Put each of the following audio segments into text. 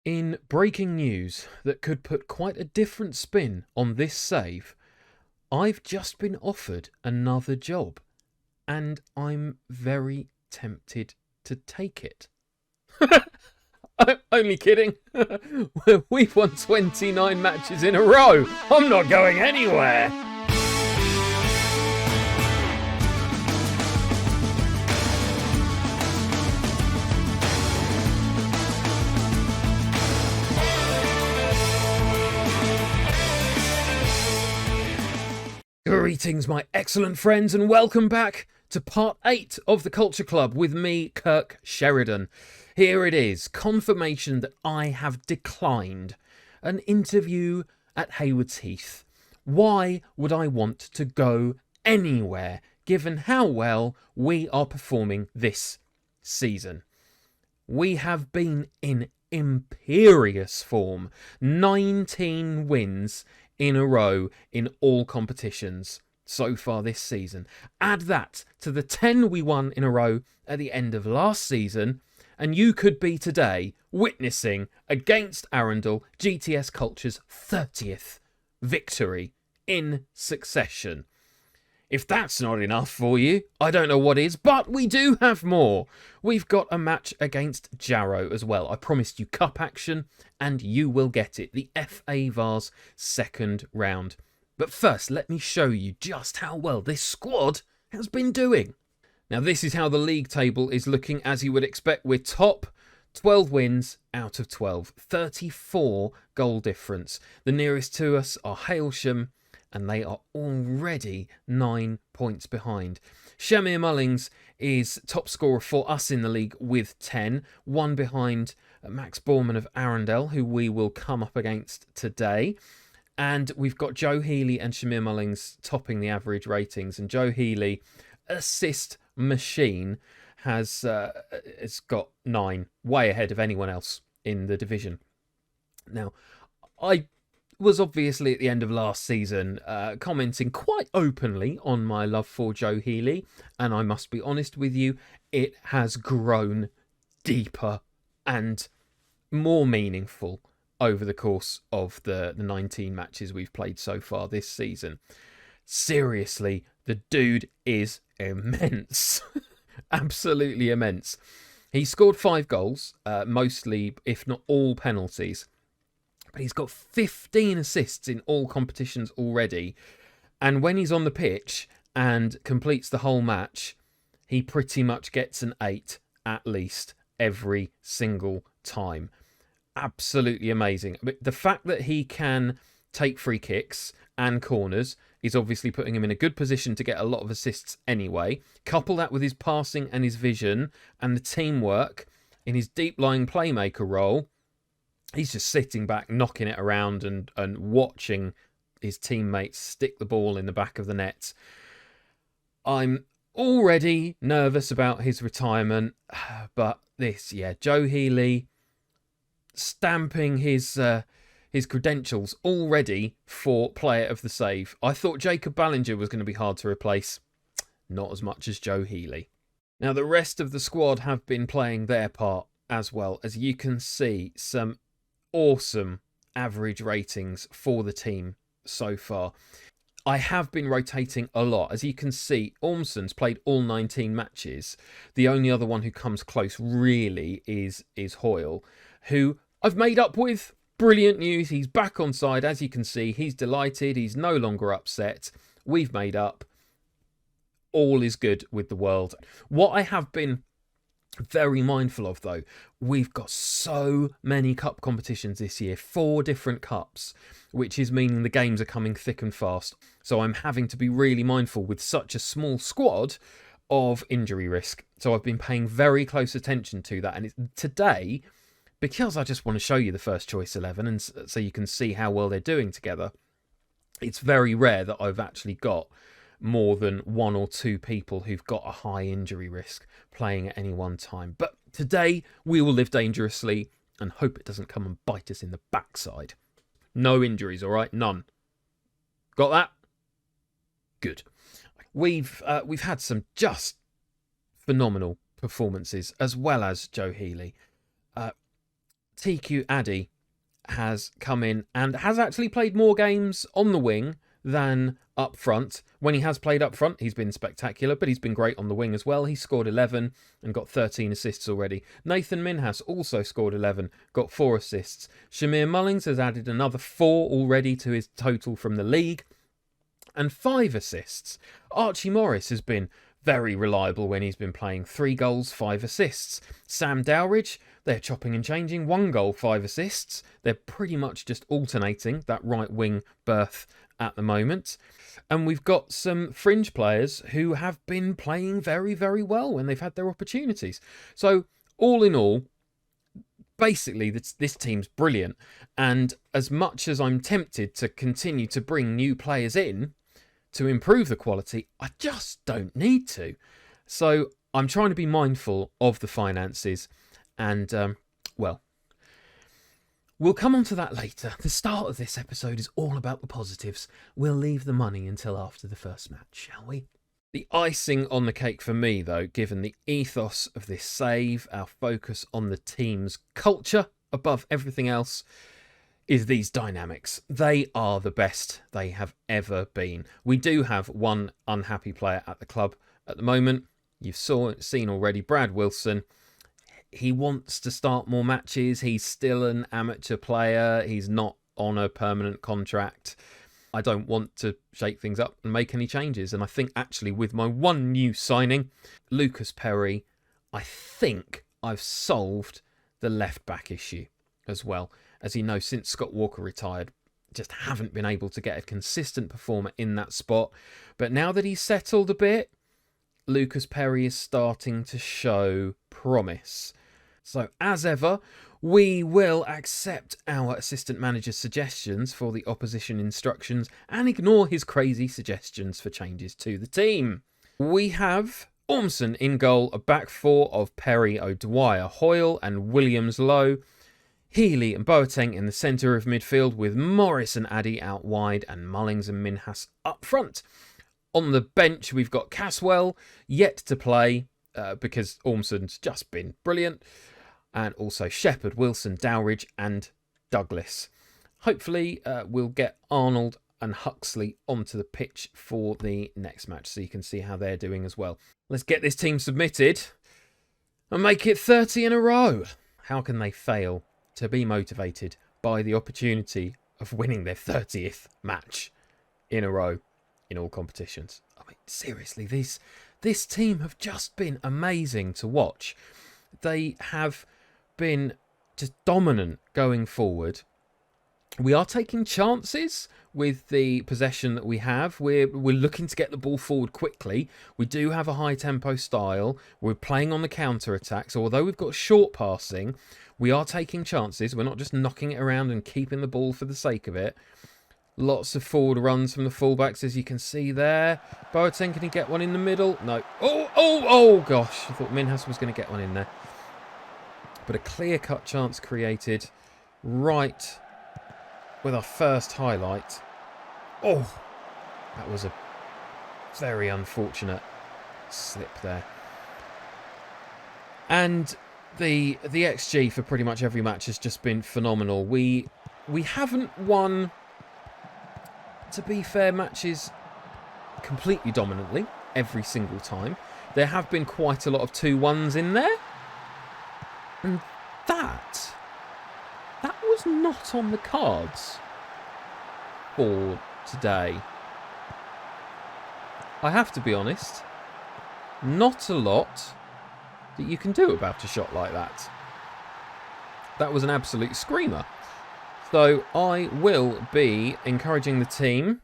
In breaking news that could put quite a different spin on this save, I've just been offered another job, and I'm very tempted to take it. I'm only kidding. We've won 29 matches in a row. I'm not going anywhere. Greetings, my excellent friends, and welcome back to part 8 of the Culture Club with me, Kirk Sheridan. Here it is, confirmation that I have declined an interview at Haywards Heath. Why would I want to go anywhere, given how well we are performing this season? We have been in imperious form, 19 wins in a row in all competitions so far this season. Add that to the 10 we won in a row at the end of last season, and you could be today witnessing against Arundel GTS Culture's 30th victory in succession. If that's not enough for you, I don't know what is, but we do have more. We've got a match against Jarrow as well. I promised you cup action, and you will get it. The FA Vars second round. But first, let me show you just how well this squad has been doing. Now, this is how the league table is looking. As you would expect, we're top, 12 wins out of 12, 34 goal difference. The nearest to us are Hailsham, and they are already 9 points behind. Shamir Mullings is top scorer for us in the league with 10, one behind Max Borman of Arundel, who we will come up against today. And we've got Joe Healy and Shamir Mullings topping the average ratings. And Joe Healy, assist machine, has got 9, way ahead of anyone else in the division. Now, I was obviously at the end of last season commenting quite openly on my love for Joe Healy, and I must be honest with you, it has grown deeper and more meaningful over the course of the 19 matches we've played so far this season. Seriously, the dude is immense. Absolutely immense. He scored 5 goals, mostly, if not all, penalties. But he's got 15 assists in all competitions already. And when he's on the pitch and completes the whole match, he pretty much gets an 8 at least every single time. Absolutely amazing. But the fact that he can take free kicks and corners is obviously putting him in a good position to get a lot of assists anyway. Couple that with his passing and his vision and the teamwork in his deep-lying playmaker role. He's just sitting back, knocking it around and watching his teammates stick the ball in the back of the net. I'm already nervous about his retirement, but Joe Healy stamping his credentials already for player of the save. I thought Jacob Ballinger was going to be hard to replace. Not as much as Joe Healy. Now, the rest of the squad have been playing their part as well. As you can see, some awesome average ratings for the team so far. I have been rotating a lot. As you can see, Ormson's played all 19 matches. The only other one who comes close really is Hoyle, who I've made up with. Brilliant news. He's back on side. As you can see, he's delighted. He's no longer upset. We've made up. All is good with the world. What I have been very mindful of, though, we've got so many cup competitions this year, 4 different cups, which is meaning the games are coming thick and fast. So I'm having to be really mindful with such a small squad of injury risk. So I've been paying very close attention to that. And today, because I just want to show you the first choice 11 and so you can see how well they're doing together, it's very rare that I've actually got more than 1 or 2 people who've got a high injury risk playing at any one time. But today we will live dangerously and hope it doesn't come and bite us in the backside. No injuries, all right? None. Got that? Good. We've had some just phenomenal performances, as well as Joe Healy. TQ Addy has come in and has actually played more games on the wing than up front. When he has played up front, he's been spectacular, but he's been great on the wing as well. He scored 11 and got 13 assists already. Nathan Minhas also scored 11, got 4 assists. Shamir Mullings has added another 4 already to his total from the league, and 5 assists. Archie Morris has been very reliable when he's been playing. 3 goals, 5 assists. Sam Dowridge, they're chopping and changing. 1 goal, 5 assists. They're pretty much just alternating that right wing berth at the moment. And we've got some fringe players who have been playing very, very well when they've had their opportunities. So all in all, basically this team's brilliant. And as much as I'm tempted to continue to bring new players in to improve the quality, I just don't need to. So I'm trying to be mindful of the finances, and well, we'll come on to that later. The start of this episode is all about the positives. We'll leave the money until after the first match, shall we? The icing on the cake for me, though, given the ethos of this save, our focus on the team's culture above everything else, is these dynamics. They are the best they have ever been. We do have one unhappy player at the club at the moment. You've seen already, Brad Wilson. He wants to start more matches. He's still an amateur player. He's not on a permanent contract. I don't want to shake things up and make any changes. And I think actually with my one new signing, Lucas Perry, I think I've solved the left back issue as well. As you know, since Scott Walker retired, just haven't been able to get a consistent performer in that spot. But now that he's settled a bit, Lucas Perry is starting to show promise. So as ever, we will accept our assistant manager's suggestions for the opposition instructions and ignore his crazy suggestions for changes to the team. We have Ormson in goal, a back 4 of Perry, O'Dwyer, Hoyle and Williams Lowe. Healy and Boateng in the centre of midfield, with Morris and Addy out wide and Mullings and Minhas up front. On the bench, we've got Caswell, yet to play because Ormson's just been brilliant. And also Shepherd, Wilson, Dowridge and Douglas. Hopefully we'll get Arnold and Huxley onto the pitch for the next match so you can see how they're doing as well. Let's get this team submitted and make it 30 in a row. How can they fail to be motivated by the opportunity of winning their 30th match in a row in all competitions? I mean, seriously, this team have just been amazing to watch. They have been just dominant going forward. We are taking chances with the possession that we have. We're looking to get the ball forward quickly. We do have a high tempo style. We're playing on the counter attack. So although we've got short passing, we are taking chances. We're not just knocking it around and keeping the ball for the sake of it. Lots of forward runs from the fullbacks, as you can see there. Boateng, can he get one in the middle? No. Oh gosh. I thought Minhas was going to get one in there. But a clear-cut chance created right with our first highlight. Oh, that was a very unfortunate slip there. And the XG for pretty much every match has just been phenomenal. We haven't won, to be fair, matches completely dominantly every single time. There have been quite a lot of 2-1s in there. And that was not on the cards for today. I have to be honest, not a lot that you can do about a shot like that. That was an absolute screamer. So I will be encouraging the team.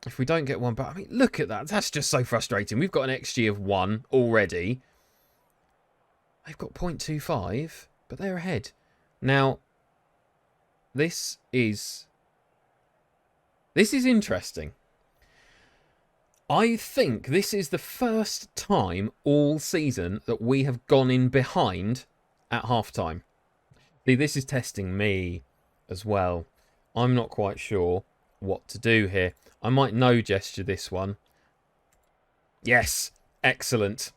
If we don't get one back, I mean, look at that. That's just so frustrating. We've got an XG of 1 already. They've got 0.25, but they're ahead. Now, this is interesting. I think this is the first time all season that we have gone in behind at half-time. See, this is testing me as well. I'm not quite sure what to do here. I might no gesture this one. Yes, excellent.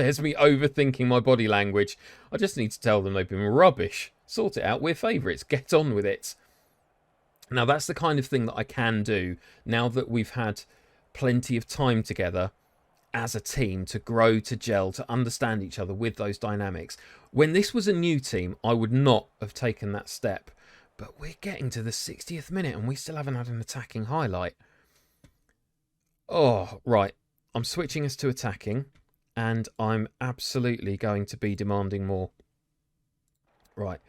There's me overthinking my body language. I just need to tell them they've been rubbish. Sort it out. We're favourites. Get on with it. Now, that's the kind of thing that I can do now that we've had plenty of time together as a team to grow, to gel, to understand each other with those dynamics. When this was a new team, I would not have taken that step. But we're getting to the 60th minute and we still haven't had an attacking highlight. Oh, right. I'm switching us to attacking and I'm absolutely going to be demanding more. Right.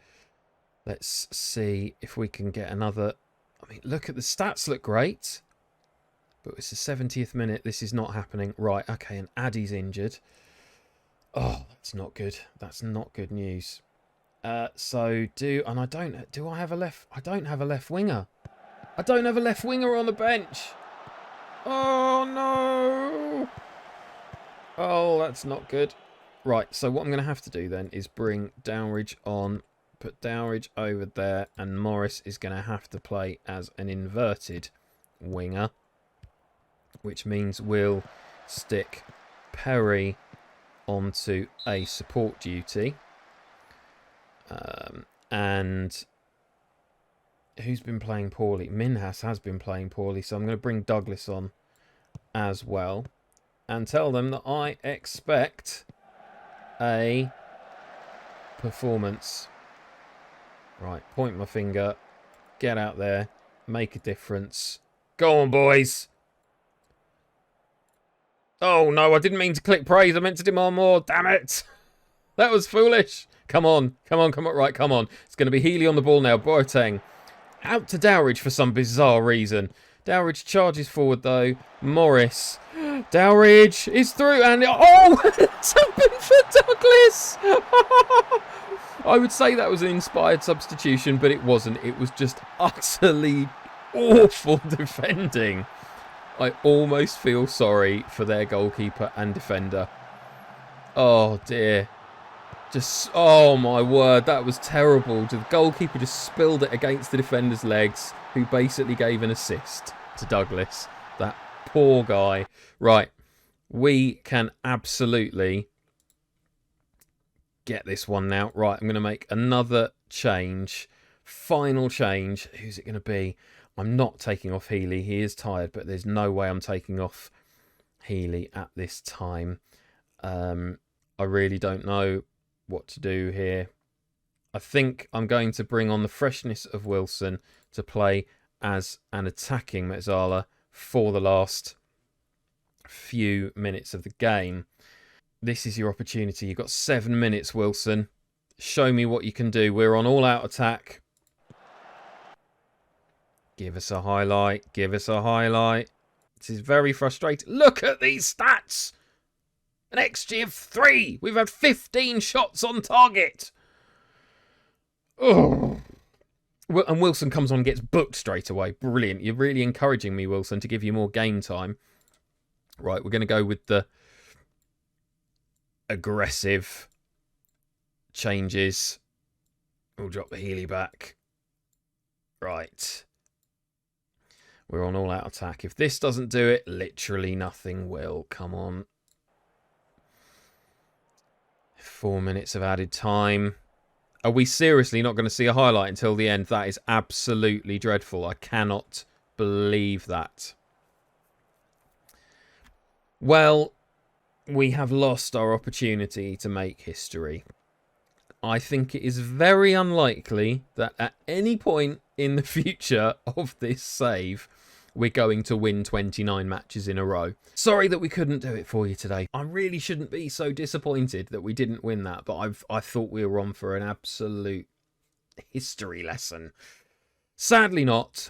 Let's see if we can get another... I mean, look at the stats, look great. But it's the 70th minute. This is not happening. Right, okay, and Addy's injured. Oh, that's not good. That's not good news. Do I have a left... I don't have a left winger. I don't have a left winger on the bench. Oh, no. Oh, that's not good. Right, so what I'm going to have to do then is bring Dowridge on. Put Dowridge over there, and Morris is going to have to play as an inverted winger, which means we'll stick Perry onto a support duty. And who's been playing poorly? Minhas has been playing poorly, so I'm going to bring Douglas on as well and tell them that I expect a performance. Right, point my finger, get out there, make a difference. Go on, boys. Oh, no, I didn't mean to click praise. I meant to demand more. Damn it. That was foolish. Come on, come on, come on. Right, come on. It's going to be Healy on the ball now. Boateng out to Dowridge for some bizarre reason. Dowridge charges forward, though. Morris. Dowridge is through, and... Oh, something for Douglas. I would say that was an inspired substitution, but it wasn't. It was just utterly awful defending. I almost feel sorry for their goalkeeper and defender. Oh, dear. Just, oh my word, that was terrible. The goalkeeper just spilled it against the defender's legs, who basically gave an assist to Douglas. That poor guy. Right, we can absolutely get this one now. Right, I'm going to make another change. Final change. Who's it going to be? I'm not taking off Healy. He is tired, but there's no way I'm taking off Healy at this time. I really don't know what to do here. I think I'm going to bring on the freshness of Wilson to play as an attacking Mezzala for the last few minutes of the game. This is your opportunity. You've got 7 minutes, Wilson. Show me what you can do. We're on all-out attack. Give us a highlight. Give us a highlight. This is very frustrating. Look at these stats. An XG of 3. We've had 15 shots on target. Oh. And Wilson comes on and gets booked straight away. Brilliant. You're really encouraging me, Wilson, to give you more game time. Right, we're going to go with the aggressive changes. We'll drop the Healy back. Right. We're on all-out attack. If this doesn't do it, literally nothing will. Come on. 4 minutes of added time. Are we seriously not going to see a highlight until the end? That is absolutely dreadful. I cannot believe that. Well, we have lost our opportunity to make history. I think it is very unlikely that at any point in the future of this save, we're going to win 29 matches in a row. Sorry that we couldn't do it for you today. I really shouldn't be so disappointed that we didn't win that, but I thought we were on for an absolute history lesson. Sadly not,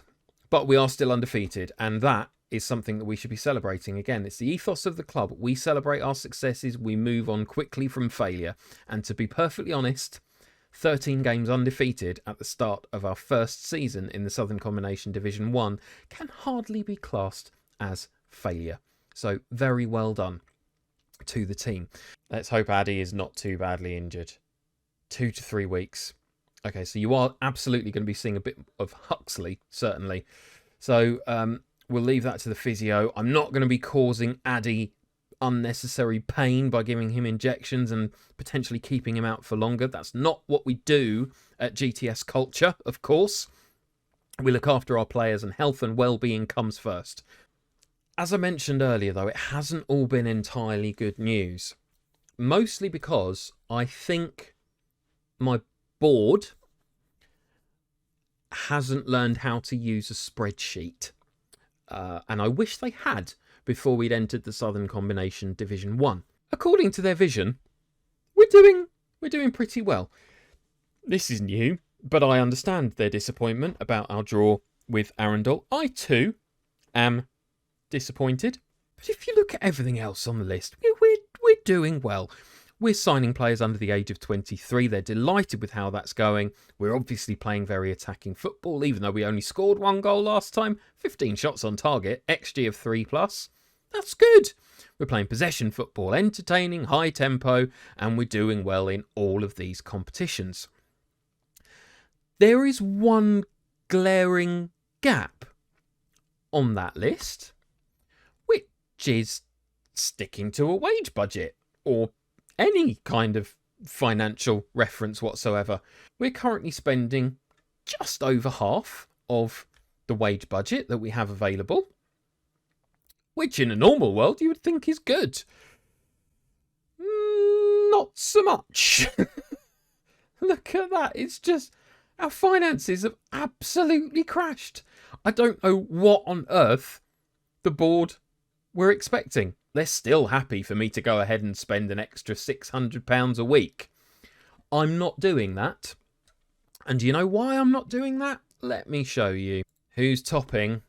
but we are still undefeated, and that is something that we should be celebrating. Again, it's the ethos of the club. We celebrate our successes, we move on quickly from failure, and to be perfectly honest, 13 games undefeated at the start of our first season in the Southern Combination Division 1 can hardly be classed as failure. So very well done to the team. Let's hope Addy is not too badly injured. 2 to 3 weeks. Okay, so you are absolutely going to be seeing a bit of Huxley, certainly. So we'll leave that to the physio. I'm not going to be causing Addy unnecessary pain by giving him injections and potentially keeping him out for longer. That's not what we do at GTS Culture, of course. We look after our players, and health and well-being comes first. As I mentioned earlier, though, it hasn't all been entirely good news. Mostly because I think my board hasn't learned how to use a spreadsheet. And I wish they had before we'd entered the Southern Combination Division 1. According to their vision, we're doing pretty well. This is new, but I understand their disappointment about our draw with Arundel. I too am disappointed. But if you look at everything else on the list, we're doing well. We're signing players under the age of 23. They're delighted with how that's going. We're obviously playing very attacking football, even though we only scored 1 goal last time. 15 shots on target, XG of 3+. That's good. We're playing possession football, entertaining, high tempo, and we're doing well in all of these competitions. There is one glaring gap on that list, which is sticking to a wage budget or any kind of financial reference whatsoever. We're currently spending just over half of the wage budget that we have available, which in a normal world you would think is good. Not so much. Look at that. It's just, our finances have absolutely crashed. I don't know what on earth the board were expecting. They're still happy for me to go ahead and spend an extra £600 a week. I'm not doing that. And do you know why I'm not doing that? Let me show you. Who's topping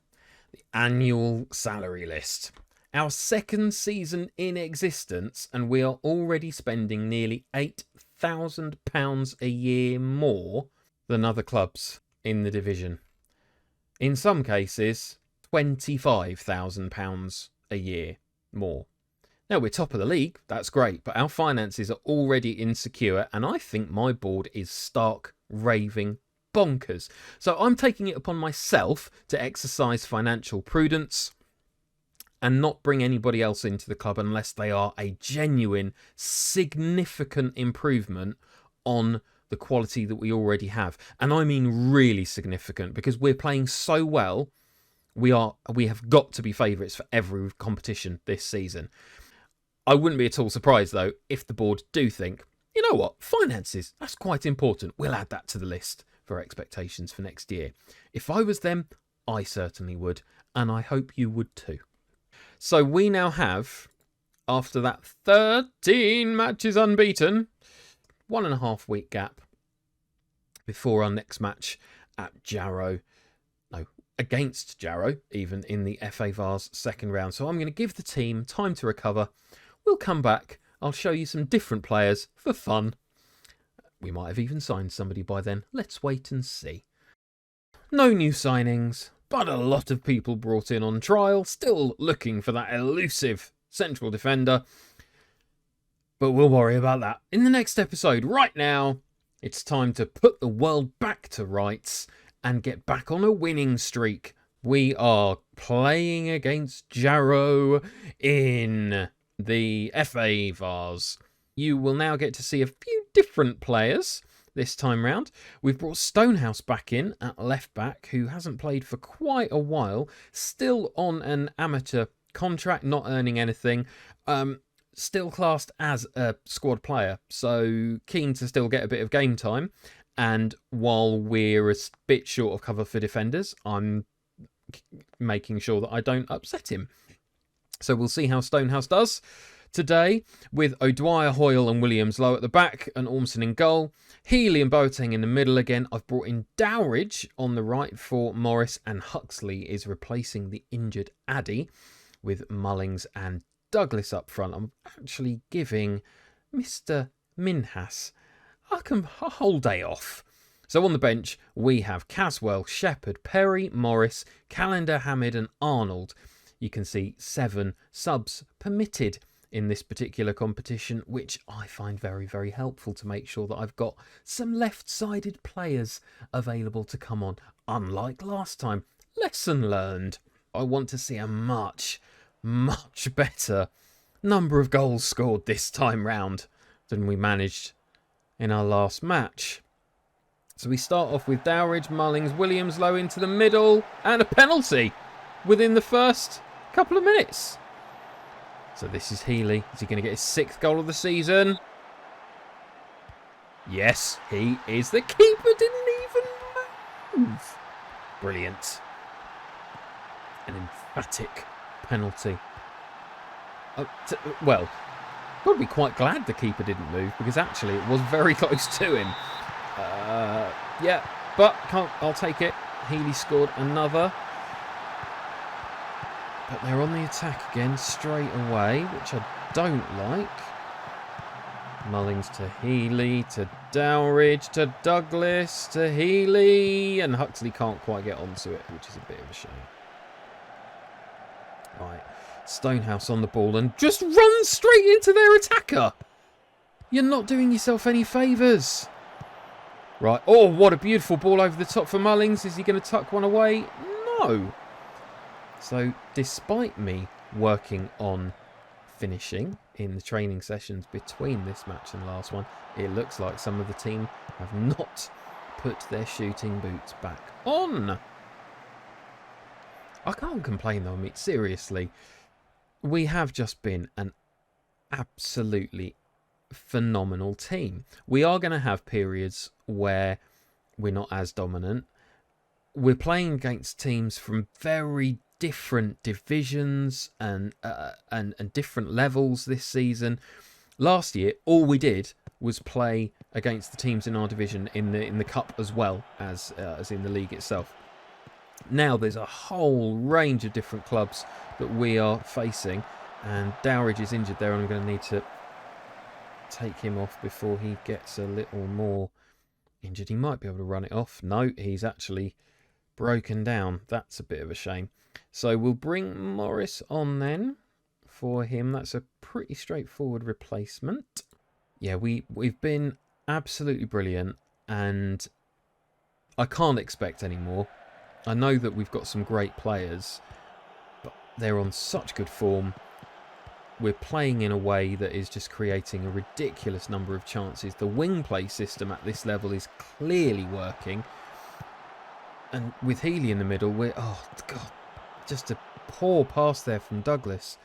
the annual salary list? Our second season in existence, and we are already spending nearly £8,000 a year more than other clubs in the division. In some cases, £25,000 a year more. Now, we're top of the league, that's great, but our finances are already insecure, and I think my board is stark raving bonkers. So I'm taking it upon myself to exercise financial prudence and not bring anybody else into the club unless they are a genuine, significant improvement on the quality that we already have. And I mean really significant, because we're playing so well. We have got to be favourites for every competition this season. I wouldn't be at all surprised, though, if the board do think, you know what, finances, that's quite important. We'll add that to the list for expectations for next year. If I was them, I certainly would, and I hope you would too. So we now have, after that 13 matches unbeaten, 1.5 week gap before our next match at Jarrow. Against Jarrow, even in the FA Vars second round. So I'm going to give the team time to recover. We'll come back. I'll show you some different players for fun. We might have even signed somebody by then. Let's wait and see. No new signings, but a lot of people brought in on trial, still looking for that elusive central defender. But we'll worry about that in the next episode. Right now, it's time to put the world back to rights and get back on a winning streak. We are playing against Jarrow in the FA Vars. You will now get to see a few different players this time round. We've brought Stonehouse back in at left back, who hasn't played for quite a while, still on an amateur contract, not earning anything. Still classed as a squad player, so keen to still get a bit of game time. And while we're a bit short of cover for defenders, I'm making sure that I don't upset him. So we'll see how Stonehouse does today, with O'Dwyer, Hoyle and Williams low at the back and Ormson in goal. Healy and Boateng in the middle again. I've brought in Dowridge on the right for Morris, and Huxley is replacing the injured Addy, with Mullings and Douglas up front. I'm actually giving Mr. Minhas a whole day off. So on the bench, we have Caswell, Shepherd, Perry, Morris, Callender, Hamid and Arnold. You can see 7 subs permitted in this particular competition, which I find very, very helpful to make sure that I've got some left-sided players available to come on. Unlike last time, lesson learned. I want to see a much, much better number of goals scored this time round than we managed in our last match. So we start off with Dowridge, Mullings, Williams low into the middle, and a penalty within the first couple of minutes. So this is Healy. Is he going to get his 6th goal of the season? Yes, he is. The keeper didn't even move. Brilliant. An emphatic penalty. Well, got to be quite glad the keeper didn't move, because actually it was very close to him. Yeah, but I'll take it. Healy scored another. But they're on the attack again straight away, which I don't like. Mullings to Healy, to Dowridge, to Douglas, to Healy. And Huxley can't quite get onto it, which is a bit of a shame. Right, Stonehouse on the ball and just runs straight into their attacker. You're not doing yourself any favours. Right, oh, what a beautiful ball over the top for Mullings. Is he going to tuck one away? No. So, despite me working on finishing in the training sessions between this match and the last one, it looks like some of the team have not put their shooting boots back on. I can't complain though, I mean, seriously. We have just been an absolutely phenomenal team. We are going to have periods where we're not as dominant. We're playing against teams from very different divisions and different levels this season. Last year, all we did was play against the teams in our division in the cup as well as in the league itself. Now there's a whole range of different clubs that we are facing, and Dowridge is injured there, and I'm going to need to take him off before he gets a little more injured. He might be able to run it off. No, he's actually broken down. That's a bit of a shame. So we'll bring Morris on then for him. That's a pretty straightforward replacement. Yeah, we've been absolutely brilliant, and I can't expect any more. I know that we've got some great players, but they're on such good form. We're playing in a way that is just creating a ridiculous number of chances. The wing play system at this level is clearly working. And with Healy in the middle, oh God, just a poor pass there from Douglas.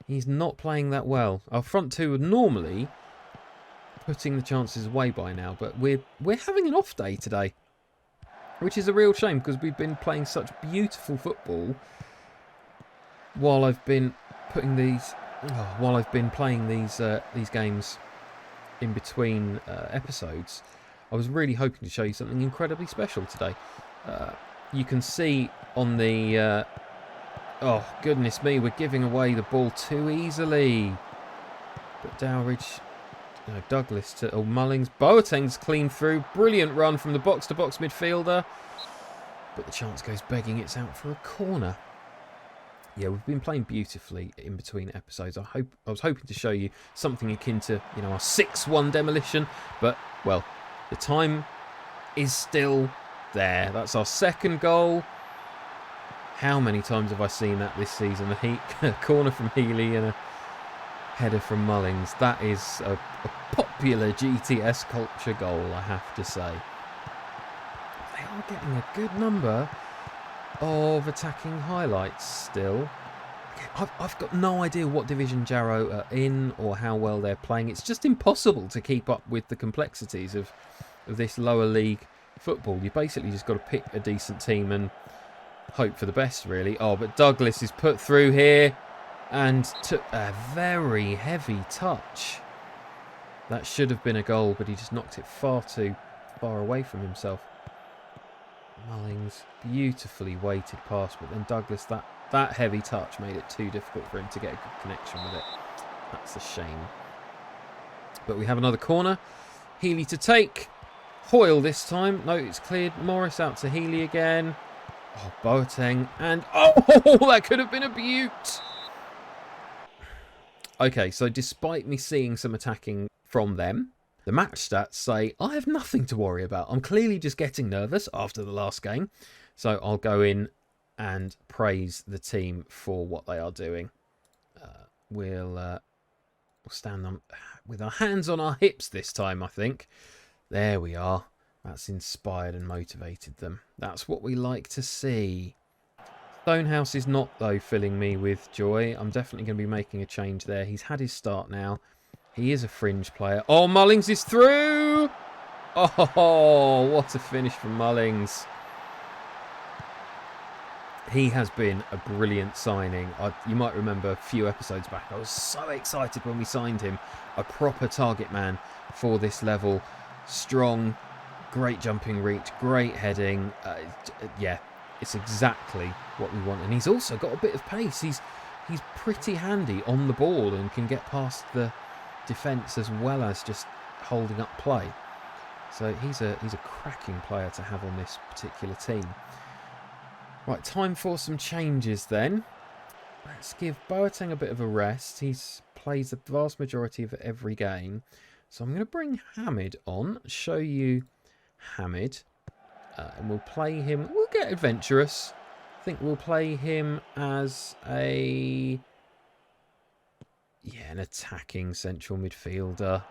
He's not playing that well. Our front two are normally putting the chances away by now, but we're having an off day today, which is a real shame, because we've been playing such beautiful football while I've been playing these games in between episodes. I was really hoping to show you something incredibly special today. You can see on the oh goodness me, we're giving away the ball too easily. But Dowridge, no, Douglas to Mullings. Boateng's clean through. Brilliant run from the box-to-box midfielder. But the chance goes begging. It's out for a corner. Yeah, we've been playing beautifully in between episodes. I was hoping to show you something akin to, our 6-1 demolition. But, well, the time is still there. That's our second goal. How many times have I seen that this season? A corner from Healy and a header from Mullings. That is a popular GTS Culture goal, I have to say. They are getting a good number of attacking highlights still. I've got no idea what division Jarrow are in or how well they're playing. It's just impossible to keep up with the complexities of this lower league football. You basically just got to pick a decent team and hope for the best, really. Oh, but Douglas is put through here and took a very heavy touch. That should have been a goal, but he just knocked it far too far away from himself. Mullings, beautifully weighted pass, but then Douglas, that heavy touch made it too difficult for him to get a good connection with it. That's a shame. But we have another corner. Healy to take. Hoyle this time. No, it's cleared. Morris out to Healy again. Oh, Boateng. And, oh, that could have been a beaut. Okay, so despite me seeing some attacking from them, the match stats say I have nothing to worry about. I'm clearly just getting nervous after the last game. So I'll go in and praise the team for what they are doing. we'll stand on with our hands on our hips this time, I think. There we are. That's inspired and motivated them. That's what we like to see. Stonehouse is not, though, filling me with joy. I'm definitely going to be making a change there. He's had his start now. He is a fringe player. Oh, Mullings is through! Oh, what a finish from Mullings. He has been a brilliant signing. You might remember a few episodes back, I was so excited when we signed him. A proper target man for this level. Strong, great jumping reach, great heading. Yeah, it's exactly what we want. And he's also got a bit of pace. He's pretty handy on the ball and can get past the defence as well as just holding up play. So he's a cracking player to have on this particular team. Right, time for some changes then. Let's give Boateng a bit of a rest. He's plays the vast majority of every game. So I'm going to bring Hamid on, show you Hamid. And we'll play him, we'll get adventurous. I think we'll play him as an attacking central midfielder.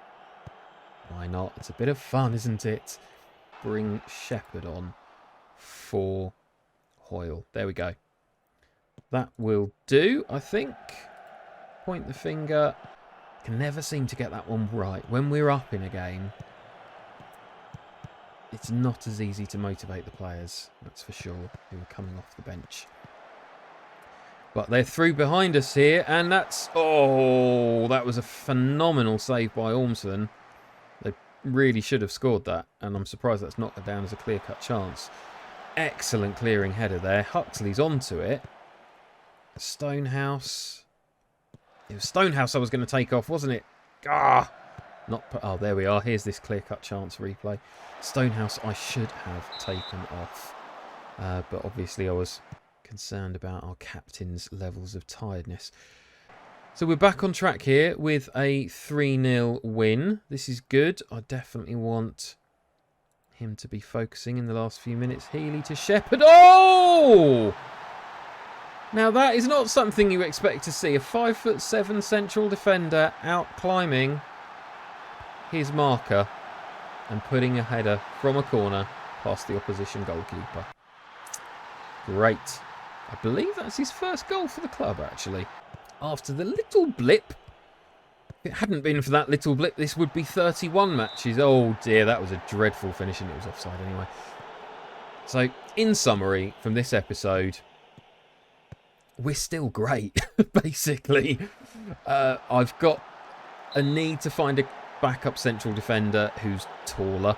Why not? It's a bit of fun, isn't it? Bring Shepherd on for Hoyle. There we go. That will do, I think. Point the finger. Can never seem to get that one right. When we're up in a game, it's not as easy to motivate the players, that's for sure, who are coming off the bench. But they're through behind us here, and that's... Oh, that was a phenomenal save by Ormston. They really should have scored that, and I'm surprised that's not down as a clear-cut chance. Excellent clearing header there. Huxley's onto it. Stonehouse. It was Stonehouse I was going to take off, wasn't it? Ah! Oh, there we are. Here's this clear-cut chance replay. Stonehouse I should have taken off. But obviously I was concerned about our captain's levels of tiredness. So we're back on track here with a 3-0 win. This is good. I definitely want him to be focusing in the last few minutes. Healy to Shepherd. Oh! Now that is not something you expect to see. A 5'7" central defender out climbing his marker and putting a header from a corner past the opposition goalkeeper. Great. I believe that's his first goal for the club, actually. After the little blip. If it hadn't been for that little blip, this would be 31 matches. Oh dear, that was a dreadful finish and it was offside anyway. So, in summary, from this episode, we're still great, basically. I've got a need to find a backup central defender who's taller.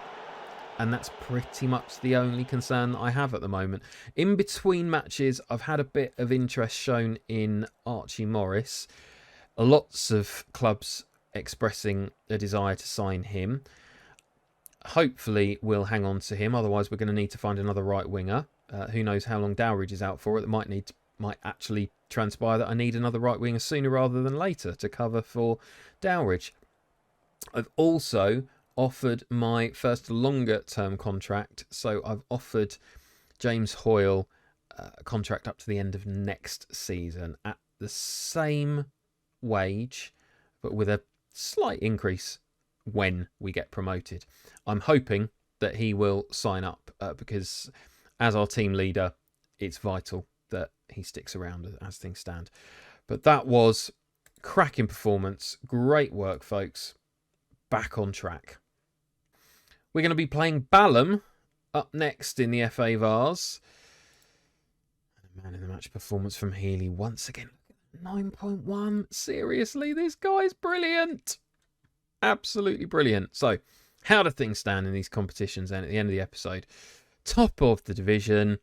And that's pretty much the only concern that I have at the moment. In between matches, I've had a bit of interest shown in Archie Morris. Lots of clubs expressing a desire to sign him. Hopefully, we'll hang on to him. Otherwise, we're going to need to find another right winger. Who knows how long Dowridge is out for it. It might actually transpire that I need another right winger sooner rather than later to cover for Dowridge. I've also offered my first longer term contract. So I've offered James Hoyle a contract up to the end of next season at the same wage, but with a slight increase when we get promoted. I'm hoping that he will sign up because as our team leader, it's vital that he sticks around as things stand. But that was cracking performance. Great work, folks. Back on track. We're going to be playing Balham up next in the FA Vars. And a man in the match performance from Healy once again. 9.1. Seriously, this guy's brilliant. Absolutely brilliant. So, how do things stand in these competitions then at the end of the episode? Top of the division.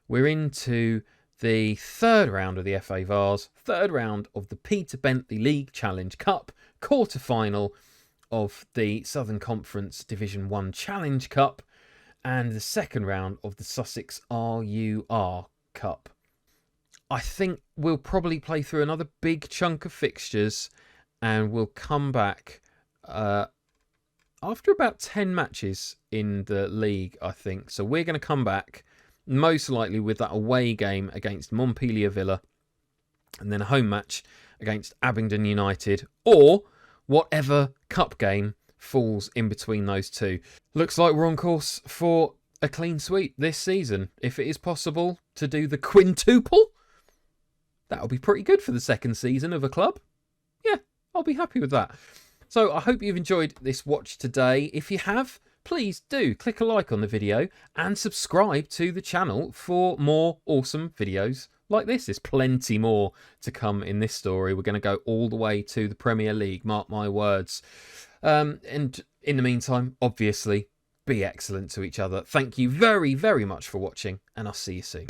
We're into the third round of the FA Vars. Third round of the Peter Bentley League Challenge Cup. Quarter-final of the Southern Conference Division 1 Challenge Cup and the second round of the Sussex RUR Cup. I think we'll probably play through another big chunk of fixtures and we'll come back after about 10 matches in the league, I think. So we're going to come back most likely with that away game against Montpellier Villa and then a home match against Abingdon United, or whatever cup game falls in between those two. Looks like we're on course for a clean sweep this season. If it is possible to do the quintuple, that'll be pretty good for the second season of a club. Yeah, I'll be happy with that. So I hope you've enjoyed this watch today. If you have, please do click a like on the video and subscribe to the channel for more awesome videos like this. There's plenty more to come in this story. We're going to go all the way to the Premier League, mark my words. And in the meantime, obviously, be excellent to each other. Thank you very, very much for watching, and I'll see you soon.